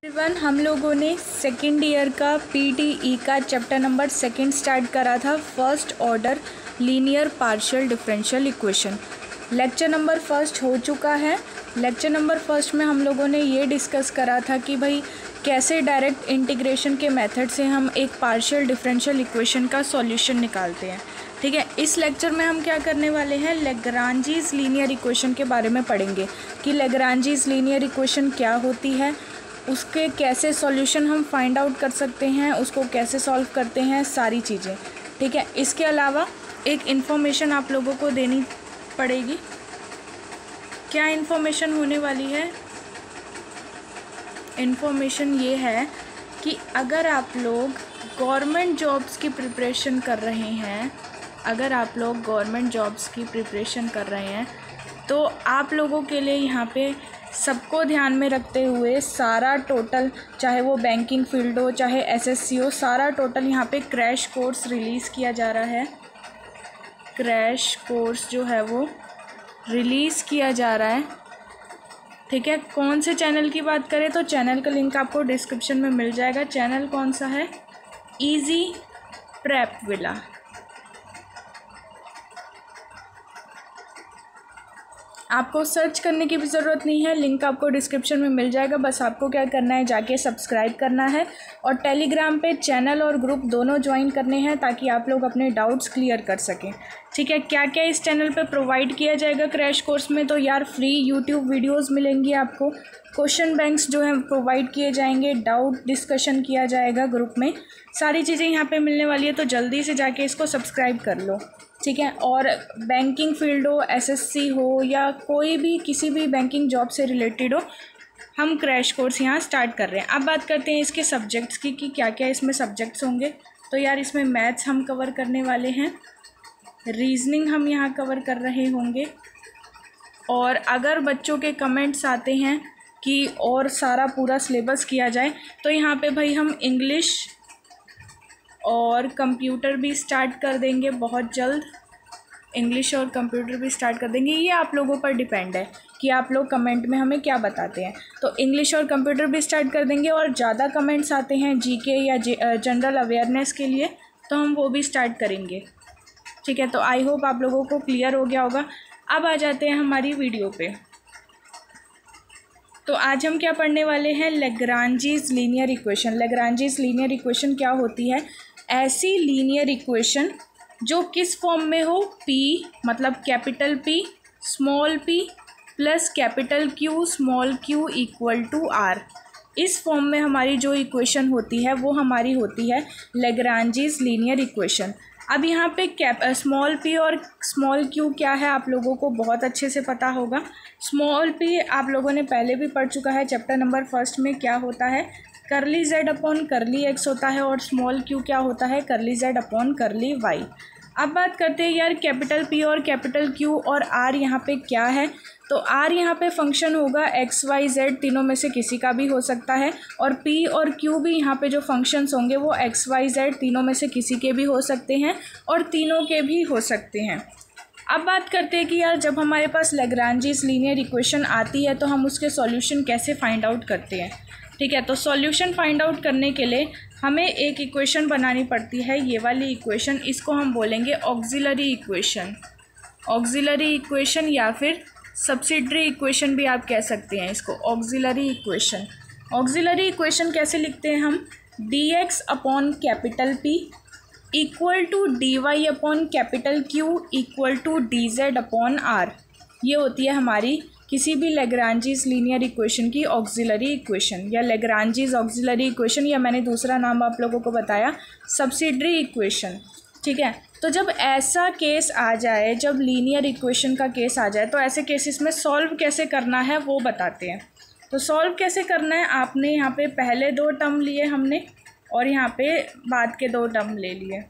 Everyone, हम लोगों ने सेकेंड ईयर का पीटीई का चैप्टर नंबर 2 स्टार्ट करा था, first order linear partial differential equation. Lecture number 1 हो चुका है। लेक्चर नंबर 1 में हम लोगों ने ये डिस्कस करा था कि भाई कैसे डायरेक्ट इंटीग्रेशन के मेथड से हम एक पार्शियल डिफरेंशियल इक्वेशन का सॉल्यूशन निकालते हैं। ठीक है, इस लेक्चर में हम क्या करने वाले हैं, लेग्रांजीज लीनियर इक्वेशन के बारे में पढ़ेंगे कि लेग्रांजीज लीनियर इक्वेशन क्या होती है, उसके कैसे सॉल्यूशन हम फाइंड आउट कर सकते हैं, उसको कैसे सॉल्व करते हैं, सारी चीज़ें। ठीक है, इसके अलावा एक इन्फॉर्मेशन आप लोगों को देनी पड़ेगी। क्या इन्फॉर्मेशन होने वाली है? इन्फॉर्मेशन ये है कि अगर आप लोग गवर्नमेंट जॉब्स की प्रिपरेशन कर रहे हैं, तो आप लोगों के लिए यहाँ पे सबको ध्यान में रखते हुए सारा टोटल, चाहे वो बैंकिंग फील्ड हो चाहे एसएससी हो, सारा टोटल यहाँ पे क्रैश कोर्स रिलीज़ किया जा रहा है। क्रैश कोर्स जो है वो रिलीज़ किया जा रहा है। ठीक है, कौन से चैनल की बात करें तो चैनल का लिंक आपको डिस्क्रिप्शन में मिल जाएगा। चैनल कौन सा है? Easy prep villa. आपको सर्च करने की भी ज़रूरत नहीं है, लिंक आपको डिस्क्रिप्शन में मिल जाएगा। बस आपको क्या करना है, जाके सब्सक्राइब करना है और टेलीग्राम पे चैनल और ग्रुप दोनों ज्वाइन करने हैं ताकि आप लोग अपने डाउट्स क्लियर कर सकें। ठीक है, क्या क्या इस चैनल पे प्रोवाइड किया जाएगा क्रैश कोर्स में, तो यार फ्री यूट्यूब वीडियोज़ मिलेंगी आपको, क्वेश्चन बैंक्स जो हैं प्रोवाइड किए जाएंगे, डाउट डिस्कशन किया जाएगा ग्रुप में, सारी चीज़ें यहाँ पे मिलने वाली है। तो जल्दी से जाके इसको सब्सक्राइब कर लो। ठीक है, और बैंकिंग फील्ड हो, एसएससी हो या कोई भी किसी भी बैंकिंग जॉब से रिलेटेड हो, हम क्रैश कोर्स यहाँ स्टार्ट कर रहे हैं। अब बात करते हैं इसके सब्जेक्ट्स की कि क्या क्या इसमें सब्जेक्ट्स होंगे। तो यार इसमें मैथ्स हम कवर करने वाले हैं, रीजनिंग हम यहाँ कवर कर रहे होंगे, और अगर बच्चों के कमेंट्स आते हैं कि और सारा पूरा सिलेबस किया जाए तो यहाँ पे भाई हम इंग्लिश और कंप्यूटर भी स्टार्ट कर देंगे बहुत जल्द। इंग्लिश और कंप्यूटर भी स्टार्ट कर देंगे, ये आप लोगों पर डिपेंड है कि आप लोग कमेंट में हमें क्या बताते हैं। तो इंग्लिश और कंप्यूटर भी स्टार्ट कर देंगे, और ज़्यादा कमेंट्स आते हैं जीके या जनरल अवेयरनेस के लिए तो हम वो भी स्टार्ट करेंगे। ठीक है, तो आई होप आप लोगों को क्लियर हो गया होगा। अब आ जाते हैं हमारी वीडियो पे। तो आज हम क्या पढ़ने वाले हैं, लेग्रांजीज लीनियर इक्वेशन। लेग्रांजीज लीनियर इक्वेशन क्या होती है? ऐसी लीनियर इक्वेशन जो किस फॉर्म में हो, P मतलब capital P small p plus capital Q small q equal to R। इस फॉर्म में हमारी जो इक्वेशन होती है वो हमारी होती है लेग्रांजीज लीनियर इक्वेशन। अब यहाँ पे स्मॉल p और स्मॉल q क्या है आप लोगों को बहुत अच्छे से पता होगा। स्मॉल p आप लोगों ने पहले भी पढ़ चुका है चैप्टर नंबर 1 में। क्या होता है? करली z अपॉन करली x होता है, और स्मॉल q क्या होता है? करली z अपॉन करली y। अब बात करते हैं यार कैपिटल P और कैपिटल Q और R यहाँ पे क्या है। तो R यहाँ पे फंक्शन होगा x y z, तीनों में से किसी का भी हो सकता है, और P और Q भी यहाँ पे जो फंक्शंस होंगे वो x y z तीनों में से किसी के भी हो सकते हैं और तीनों के भी हो सकते हैं। अब बात करते हैं कि यार जब हमारे पास लेग्रांजीज लीनियर इक्वेशन आती है तो हम उसके सॉल्यूशन कैसे फाइंड आउट करते हैं। ठीक है, तो सॉल्यूशन फाइंड आउट करने के लिए हमें एक इक्वेशन बनानी पड़ती है, ये वाली इक्वेशन। इसको हम बोलेंगे ऑक्सिलरी इक्वेशन। ऑक्सिलरी इक्वेशन या फिर सब्सिडरी इक्वेशन भी आप कह सकते हैं इसको, ऑक्सिलरी इक्वेशन। ऑक्सिलरी इक्वेशन कैसे लिखते हैं हम? dx upon capital P equal to dy upon capital Q equal to dz upon R। ये होती है हमारी किसी भी लेग्रांजीज लीनियर इक्वेशन की ऑक्सिलरी इक्वेशन, या लेग्रांजीज ऑक्सिलरी इक्वेशन, या मैंने दूसरा नाम आप लोगों को बताया सब्सिडरी इक्वेशन। ठीक है, तो जब ऐसा केस आ जाए, जब लीनियर इक्वेशन का केस आ जाए, तो ऐसे केसेस में सॉल्व कैसे करना है वो बताते हैं। तो सॉल्व कैसे करना है, आपने यहाँ पे पहले 2 टर्म लिए हमने, और यहाँ पे बाद के 2 टर्म ले लिए।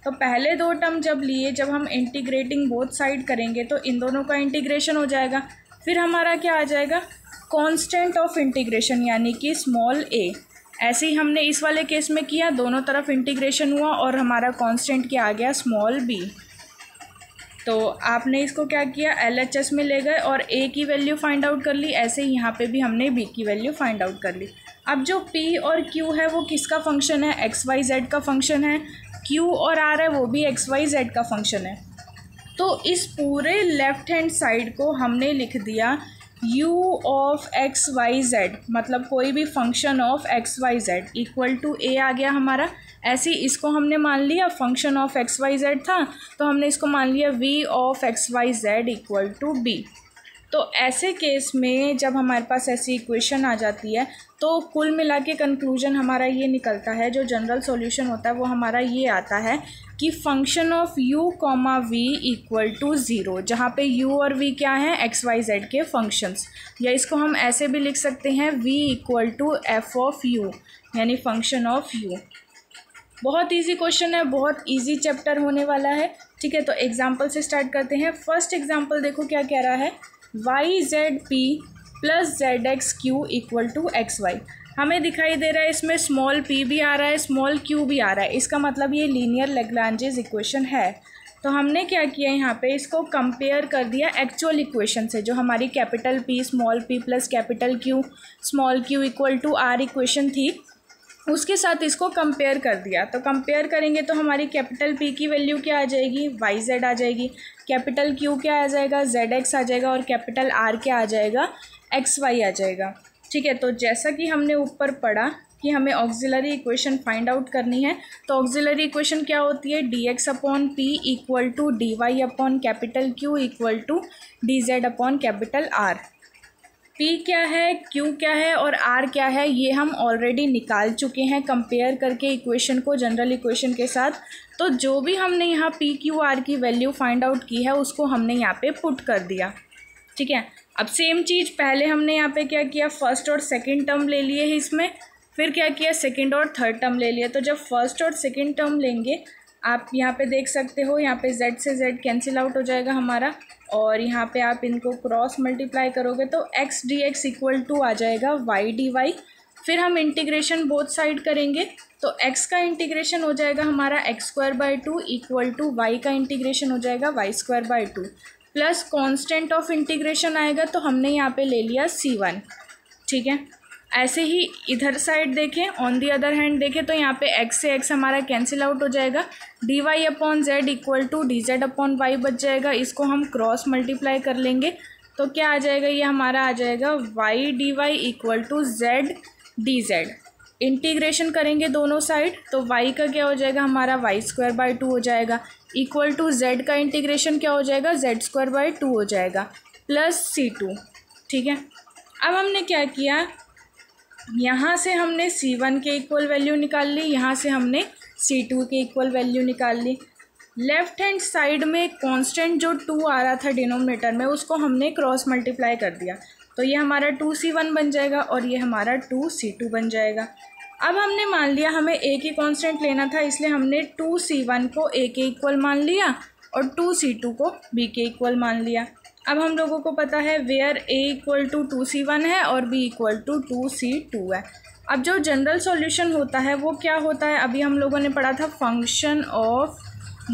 तो पहले 2 टर्म जब लिए, जब हम इंटीग्रेटिंग बोथ साइड करेंगे तो इन दोनों का इंटीग्रेशन हो जाएगा। फिर हमारा क्या आ जाएगा, कांस्टेंट ऑफ इंटीग्रेशन यानी कि स्मॉल a। ऐसे ही हमने इस वाले केस में किया, दोनों तरफ इंटीग्रेशन हुआ और हमारा कांस्टेंट क्या आ गया, स्मॉल b। तो आपने इसको क्या किया, LHS में ले गए और a की वैल्यू फाइंड आउट कर ली। ऐसे ही यहाँ पे भी हमने b की वैल्यू फाइंड आउट कर ली। अब जो p और q है वो किसका फंक्शन है, एक्स वाई जेड का फंक्शन है, q और r है वो भी एक्स वाई जेड का फंक्शन है। तो इस पूरे लेफ्ट हैंड साइड को हमने लिख दिया u of x y z, मतलब कोई भी function of x y z equal to a आ गया हमारा। ऐसे इसको हमने मान लिया function of x y z था, तो हमने इसको मान लिया v of x y z equal to b। तो ऐसे केस में जब हमारे पास ऐसी इक्वेशन आ जाती है तो कुल मिला के कंक्लूजन हमारा ये निकलता है, जो जनरल सॉल्यूशन होता है वो हमारा ये आता है कि function of u comma v equal to zero, जहाँ पे u और v क्या हैं, एक्स वाई जेड के फंक्शंस। या इसको हम ऐसे भी लिख सकते हैं v equal to f of u, यानी फंक्शन ऑफ u। बहुत इजी क्वेश्चन है, बहुत इजी चैप्टर होने वाला है। ठीक है, तो एग्जाम्पल से स्टार्ट करते हैं। फर्स्ट एग्जाम्पल देखो क्या कह रहा है, y z p plus z x q equal to x y. हमें दिखाई दे रहा है इसमें स्मॉल p भी आ रहा है, स्मॉल q भी आ रहा है, इसका मतलब ये लीनियर लैग्रांजेस इक्वेशन है। तो हमने क्या किया, यहाँ पे इसको कंपेयर कर दिया एक्चुअल इक्वेशन से, जो हमारी capital p small p plus capital q small q equal to r equation थी, उसके साथ इसको कंपेयर कर दिया। तो कंपेयर करेंगे तो हमारी कैपिटल P की वैल्यू क्या आ जाएगी, वाई जेड आ जाएगी, कैपिटल Q क्या आ जाएगा, जेड एक्स आ जाएगा, और कैपिटल R क्या आ जाएगा, एक्स वाई आ जाएगा। ठीक है, तो जैसा कि हमने ऊपर पढ़ा कि हमें ऑक्सिलरी इक्वेशन फाइंड आउट करनी है, तो ऑक्सिलरी इक्वेशन क्या होती है, d x upon p equal to d y upon capital Q equal to d z upon capital R। P क्या है, Q क्या है और R क्या है, ये हम ऑलरेडी निकाल चुके हैं कंपेयर करके इक्वेशन को जनरल इक्वेशन के साथ। तो जो भी हमने यहाँ P Q R की वैल्यू फाइंड आउट की है उसको हमने यहाँ पे पुट कर दिया। ठीक है, अब सेम चीज़ पहले हमने यहाँ पे क्या किया, फर्स्ट और सेकंड टर्म ले लिए हैं इसमें, फिर क्या किया, सेकंड और थर्ड टर्म ले लिया। तो जब फर्स्ट और सेकंड टर्म लेंगे, आप यहाँ पे देख सकते हो, यहाँ पे z से z कैंसिल आउट हो जाएगा हमारा, और यहाँ पे आप इनको क्रॉस मल्टीप्लाई करोगे तो x d x equal to आ जाएगा y डी वाई। फिर हम इंटीग्रेशन बोथ साइड करेंगे तो x का इंटीग्रेशन हो जाएगा हमारा x square by two equal to y का इंटीग्रेशन हो जाएगा y square by two, plus constant of integration आएगा तो हमने यहाँ पे ले लिया c1। ठीक है, ऐसे ही इधर साइड देखें, ऑन दी अदर हैंड देखें तो यहाँ पे x से x हमारा कैंसिल आउट हो जाएगा, d y upon z equal to d z upon y बच जाएगा। इसको हम क्रॉस मल्टीप्लाई कर लेंगे तो क्या आ जाएगा, ये हमारा आ जाएगा y d y equal to z d z. Integration करेंगे दोनों साइड तो y का क्या हो जाएगा, हमारा वाई स्क्वायर बाई टू हो जाएगा, इक्वल टू z का इंटीग्रेशन क्या हो जाएगा, जेड स्क्वायर बाई टू हो जाएगा, प्लस c2। ठीक है, अब हमने क्या किया, यहाँ से हमने c1 के इक्वल वैल्यू निकाल ली, यहाँ से हमने c2 के इक्वल वैल्यू निकाल ली। लेफ्ट हैंड साइड में कांस्टेंट जो 2 आ रहा था डिनोमिनेटर में, उसको हमने क्रॉस मल्टीप्लाई कर दिया तो ये हमारा 2c1 बन जाएगा और ये हमारा 2c2 बन जाएगा। अब हमने मान लिया हमें a की कांस्टेंट लेना था, इसलिए हमने 2c1 को a के इक्वल मान लिया और 2c2 को b के इक्वल मान लिया। अब हम लोगों को पता है where a equal to 2c1 है और b इक्वल टू 2c2 है। अब जो जनरल सॉल्यूशन होता है वो क्या होता है, अभी हम लोगों ने पढ़ा था function of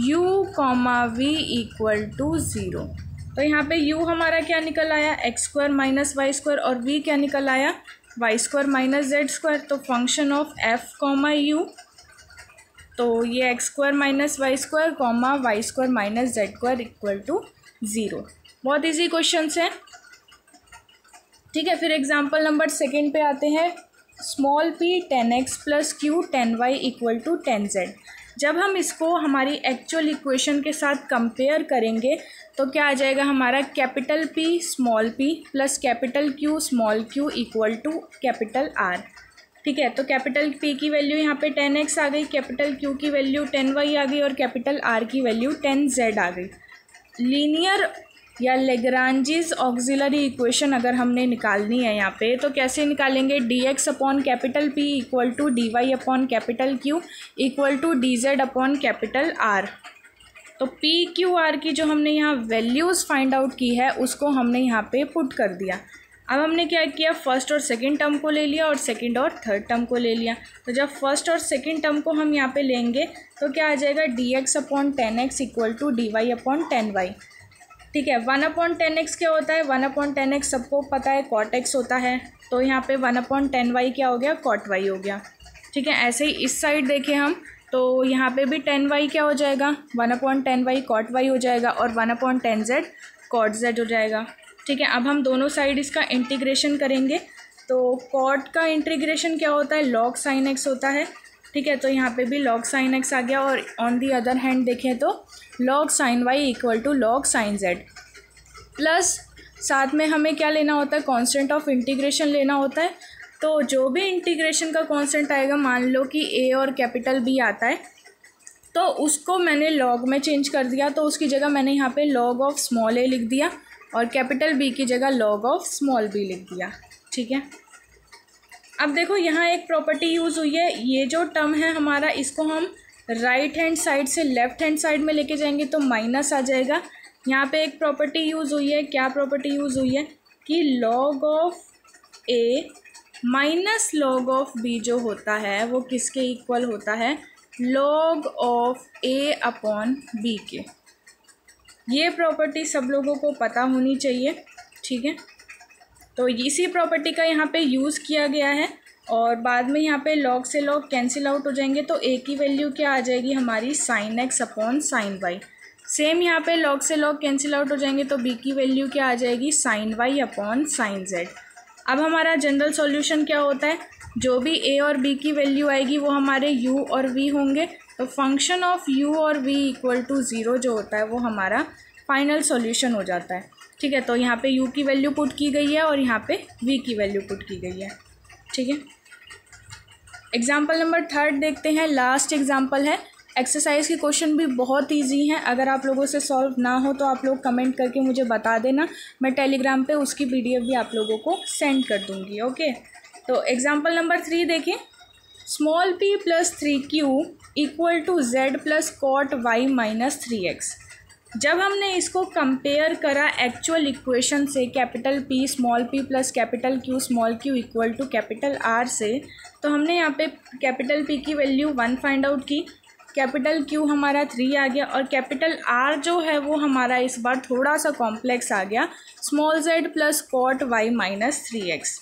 u comma v equal to zero. तो यहाँ पे u हमारा क्या निकल आया, x square minus y square, और v क्या निकल आया, y square minus z square. तो function of f comma u, तो ये x square minus y square comma y square minus z square equal to zero. बहुत इजी क्वेश्चन है। ठीक है, फिर एग्जांपल नंबर सेकंड पे आते हैं। Small p 10x plus q 10y equal to 10z। जब हम इसको हमारी एक्चुअल इक्वेशन के साथ कंपेयर करेंगे तो क्या आ जाएगा, हमारा capital P small p plus capital Q small q equal to capital R। ठीक है, तो कैपिटल P की वैल्यू यहाँ पे 10x आ गई, कैपिटल Q की वैल्यू 10y आ गई और कैपिटल R की वैल्यू 10z आ गई। लीनियर या लेग्रांजीज ऑक्सिलरी इक्वेशन अगर हमने निकालनी है यहाँ पे तो कैसे निकालेंगे, d x upon capital P equal to d y upon capital Q equal to d z upon capital R। तो P Q R की जो हमने यहाँ वैल्यूज़ फाइंड आउट की है उसको हमने यहाँ पे पुट कर दिया। अब हमने क्या किया, फर्स्ट और सेकंड टर्म को ले लिया और सेकंड और थर्ड टर्म को ले लिया। तो जब फर्स्ट और सेकंड टर्म को हम यहाँ पे लेंगे तो क्या आ जाएगा, d x upon 10x equal to d y upon 10y। ठीक है। 1/10x क्या होता है, 1/10x सबको पता है cot x होता है, तो यहाँ पे 1/10y क्या हो गया, cot y हो गया। ठीक है, ऐसे ही इस साइड देखें हम तो यहाँ पे भी 10y क्या हो जाएगा, 1/10y cot y हो जाएगा और 1/10z cot z हो जाएगा। ठीक है, अब हम दोनों साइड इसका इंटीग्रेशन करेंगे तो cot का इंटीग्रेशन क्या होता है, log sin x होता है। ठीक है, तो यहाँ पे भी log sin x आ गया और ऑन दी अदर हैंड देखें तो log sin y equal to log sin z, plus साथ में हमें क्या लेना होता है, कांस्टेंट ऑफ इंटीग्रेशन लेना होता है। तो जो भी इंटीग्रेशन का कांस्टेंट आएगा, मान लो कि a और कैपिटल B आता है तो उसको मैंने log में चेंज कर दिया, तो उसकी जगह मैंने यहाँ पे log ऑफ स्मॉल a लिख दिया और कैपिटल B की जगह log ऑफ स्मॉल b लिख दिया। ठीक है, अब देखो यहाँ एक प्रॉपर्टी यूज़ हुई है, ये जो टर्म है हमारा इसको हम राइट हैंड साइड से लेफ़्ट हैंड साइड में लेके जाएंगे तो माइनस आ जाएगा। यहाँ पे एक प्रॉपर्टी यूज़ हुई है, क्या प्रॉपर्टी यूज़ हुई है कि log of a minus log of b जो होता है वो किसके इक्वल होता है, log of a upon b के। ये प्रॉपर्टी सब लोगों को पता होनी चाहिए। ठीक है, तो इसी प्रॉपर्टी का यहाँ पे यूज़ किया गया है और बाद में यहाँ पे log से log कैंसिल आउट हो जाएंगे तो a की वैल्यू क्या आ जाएगी हमारी, sin x upon sin y। Same यहाँ पे log से log कैंसिल आउट हो जाएंगे तो b की वैल्यू क्या आ जाएगी, sin y upon sin z। अब हमारा जनरल सॉल्यूशन क्या होता है, जो भी a और b की वैल्यू आएगी वो हमारे u और v होंगे, तो फंक्शन ऑफ u और v इक्वल टू 0 जो होता है वो हमारा फाइनल सॉल्यूशन हो जाता है। ठीक है, तो यहाँ पे u की वैल्यू पुट की गई है और यहाँ पे v की वैल्यू पुट की गई है। ठीक है, एग्जाम्पल नंबर 3 देखते हैं, लास्ट एग्जाम्पल है। एक्सरसाइज के क्वेश्चन भी बहुत इजी हैं, अगर आप लोगों से सॉल्व ना हो तो आप लोग कमेंट करके मुझे बता देना, मैं टेलीग्राम पे उसकी PDF भी आप लोगों को सेंड कर दूँगी। ओके, तो एग्जाम्पल नंबर 3 देखें, small p plus 3q equal to z plus cot y minus 3x। जब हमने इसको कंपेयर करा एक्चुअल इक्वेशन से, capital P small p plus capital Q small q equal to capital R से, तो हमने यहाँ पे कैपिटल P की वैल्यू 1 फाइंड आउट की, कैपिटल Q हमारा 3 आ गया और कैपिटल R जो है वो हमारा इस बार थोड़ा सा कॉम्प्लेक्स आ गया, small z plus cot y minus 3x।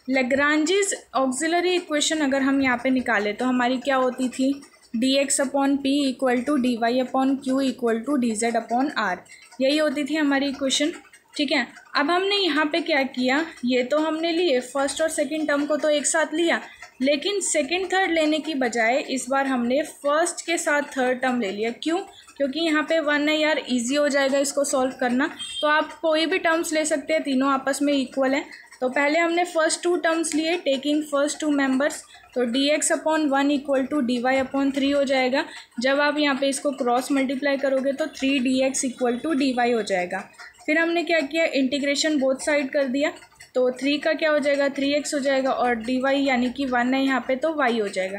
Lagrange's auxiliary equation अगर हम यहाँ पे निकालें तो हमारी क्या होती थी, dx upon p equal to dy upon q equal to dz upon r, यही होती थी हमारी इक्वेशन। ठीक है, अब हमने यहाँ पे क्या किया, ये तो हमने लिए फर्स्ट और सेकंड टर्म को तो एक साथ लिया, लेकिन सेकंड थर्ड लेने की बजाय इस बार हमने फर्स्ट के साथ थर्ड टर्म ले लिया। क्यों, क्योंकि यहाँ पे 1 है यार, इजी हो जाएगा इसको सॉल्व करना। तो आप कोई भी टर्म्स ले सकते हैं, तीनों आपस में इक्वल हैं। तो पहले हमने फर्स्ट 2 टर्म्स लिए टेकिंग फर्स्ट 2 मेंबर्स, तो dx upon 1 equal to dy upon 3 हो जाएगा। जब आप यहाँ पे इसको क्रॉस मल्टीप्लाई करोगे तो 3dx इक्वल टू dy हो जाएगा। फिर हमने क्या किया, इंटीग्रेशन बोथ साइड कर दिया, तो 3 का क्या हो जाएगा, 3x हो जाएगा और dy यानी कि 1 है यहाँ पे तो y हो जाएगा,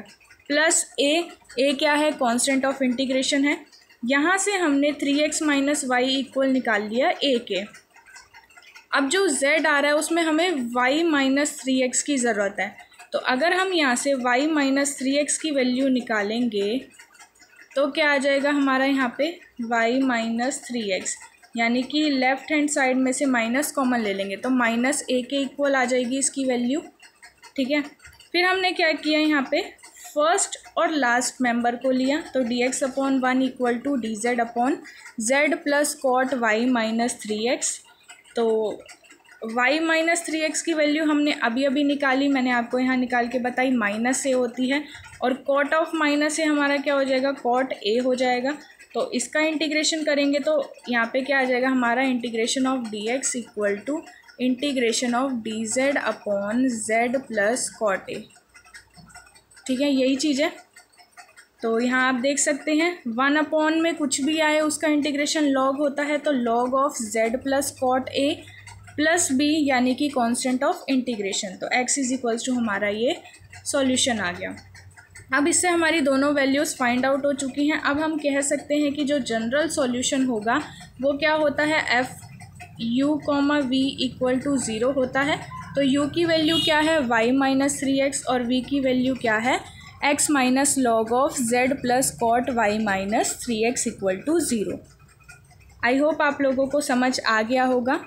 प्लस a क्या है, कांस्टेंट ऑफ इंटीग्रेशन है। यहाँ से हमने 3x माइनस वाई इक्वल निकाल लिया a के। अब जो z आ रहा है उसमें हमें y माइनस 3x की ज़रूरत है, तो अगर हम यहाँ से y माइनस 3x की वैल्यू निकालेंगे तो क्या आ जाएगा हमारा यहाँ पे y माइनस 3x, यानी कि लेफ़्ट हैंड साइड में से माइनस कॉमन ले लेंगे तो माइनस a के इक्वल आ जाएगी इसकी वैल्यू। ठीक है, फिर हमने क्या किया, यहाँ पे फर्स्ट और लास्ट मेंबर को लिया, तो dx upon 1 equal to dz upon z plus cot y minus 3x। तो y माइनस 3x की वैल्यू हमने अभी अभी निकाली, मैंने आपको यहाँ निकाल के बताई, माइनस a होती है और कॉट ऑफ माइनस a हमारा क्या हो जाएगा, कॉट a हो जाएगा। तो इसका इंटीग्रेशन करेंगे तो यहाँ पे क्या आ जाएगा हमारा, integration of dx equal to integration of dz upon z plus cot a। ठीक है, यही चीज़ है। तो यहाँ आप देख सकते हैं 1 अपॉन में कुछ भी आए उसका इंटीग्रेशन लॉग होता है, तो log of z plus cot a plus b यानी कि कांस्टेंट ऑफ इंटीग्रेशन। तो x इज इक्वल्स टू हमारा ये सॉल्यूशन आ गया। अब इससे हमारी दोनों वैल्यूज़ फाइंड आउट हो चुकी हैं। अब हम कह सकते हैं कि जो जनरल सॉल्यूशन होगा वो क्या होता है, f u, v equal to 0 होता है। तो u की वैल्यू क्या है, y माइनस 3x और v की वैल्यू क्या है, x minus log of z plus cot y minus 3x equal to 0। I hope आप लोगों को समझ आ गया होगा।